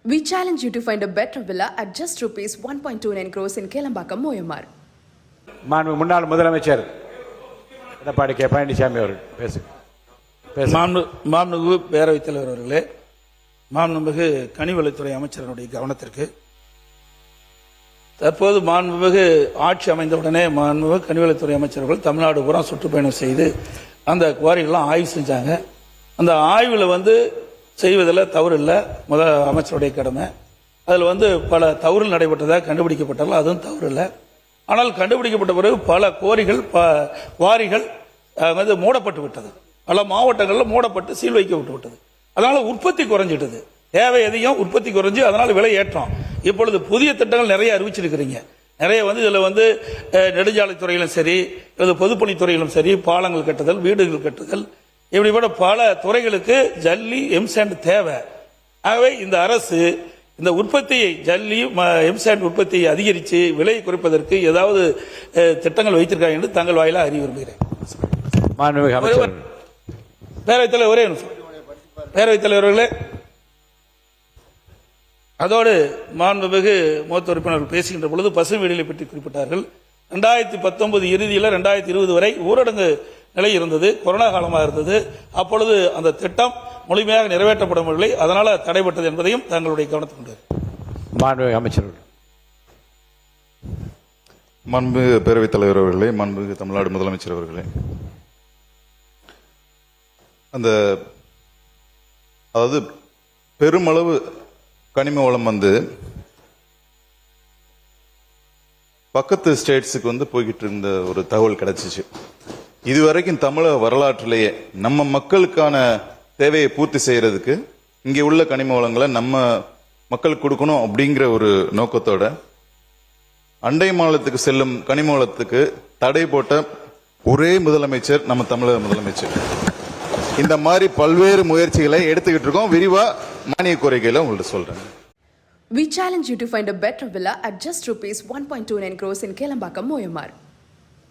We challenge you to find a better villa at just rupees 1.29 crores in Kelambakam, Moyamar. மாண்பு முன்னாள் முதலமைச்சர் Edappadi K Palaniswami அவர்கள் மாண்புமிகு பேரவைத் தலைவர் அவர்களே, மாண்புமிகு கனிவளத்துறை அமைச்சரனுடைய கவனத்திற்கு, தற்போது மாண்புமிகு ஆட்சி அமைந்தவுடனே மாண்புமிகு கனிவளத்துறை அமைச்சர்கள் தமிழ்நாடு பூரா சுற்றுப்பயணம் செய்து அந்த குவாரிகள்லாம் ஆய்வு செஞ்சாங்க. அந்த ஆய்வில் செய்வதில் தவறு இல்லை, அமைச்சருடைய கடமை. அதில் பல தவறுகள் நடைபெற்றதாக கண்டுபிடிக்கப்பட்டாலும் அதுவும் தவறு இல்லை. ஆனால் கண்டுபிடிக்கப்பட்ட பிறகு பல குவாரிகள் மூடப்பட்டு விட்டது. பல மாவட்டங்களில் மூடப்பட்டு சீல் வைக்கப்பட்டு விட்டது. அதனால உற்பத்தி குறைஞ்சிட்டது, தேவை அதிகம், உற்பத்தி குறைஞ்சு, அதனால விலை ஏற்றம். இப்பொழுது புதிய திட்டங்கள் நிறைய அறிவிச்சிருக்கிறீங்க. நிறைய இதில் நெடுஞ்சாலைத்துறையிலும் சரி, பொதுப்பணித்துறையிலும் சரி, பாலங்கள் கட்டுதல், வீடுகள் கட்டுதல், இப்படிப்பட்ட பல துறைகளுக்கு ஜல்லி எம்சாண்ட் தேவை. ஆகவே இந்த அரசு இந்த உற்பத்தியை, ஜல்லி எம்சாண்ட் உற்பத்தியை அதிகரித்து விலையை குறைப்பதற்கு ஏதாவது திட்டங்கள் வைத்திருக்காங்க என்று தங்கள் வாயிலாக அறிய விரும்புகிறேன். பேரவைத் தலைவர், ஒரே பேரவைத் தலைவர்களே, அதோடு மாண்புமிகு மூத்த உறுப்பினர்கள் பேசுகின்ற பொழுது பசுமை வீடுகளை பற்றி குறிப்பிட்டார்கள். 2019 இறுதியில் 2020 வரை ஊரடங்கு நிலை இருந்தது, கொரோனா காலமாக இருந்தது. அப்பொழுது அந்த திட்டம் முழுமையாக நிறைவேற்றப்படவில்லை, அதனால தடைபட்டது என்பதையும் தங்களுடைய கவனத்துக்கு கொண்டு. மாண்புமிகு அமைச்சர்கள். மாண்புமிகு பேரவைத் தலைவர் அவர்களே, மாண்புமிகு தமிழ்நாடு முதலமைச்சர் அவர்களே, அதாவது பெருமளவு கனிம வளம் பக்கத்து ஸ்டேட்ஸுக்கு போய்கிட்டு இருந்த ஒரு தகவல் கிடைச்சிச்சு. இதுவரைக்கும் தமிழக வரலாற்றிலேயே நம்ம மக்களுக்கான தேவையை பூர்த்தி செய்யறதுக்கு இங்கே உள்ள கனிம வளங்களை நம்ம மக்களுக்கு கொடுக்கணும் அப்படிங்கிற ஒரு நோக்கத்தோட அண்டை மாநிலத்துக்கு செல்லும் கனிம வளத்துக்கு தடை போட்ட ஒரே முதலமைச்சர் நம்ம தமிழக முதலமைச்சர். இந்த மாதிரி பல்வேறு முயற்சிகளை எடுத்துக்கிட்டு இருக்கோம். விரிவா மானிய கோரிக்கையில உங்கள்ட்ட சொல்றேன். We challenge you to find a better villa at just rupees 1.29 crores in Kelambakam, Moyamar.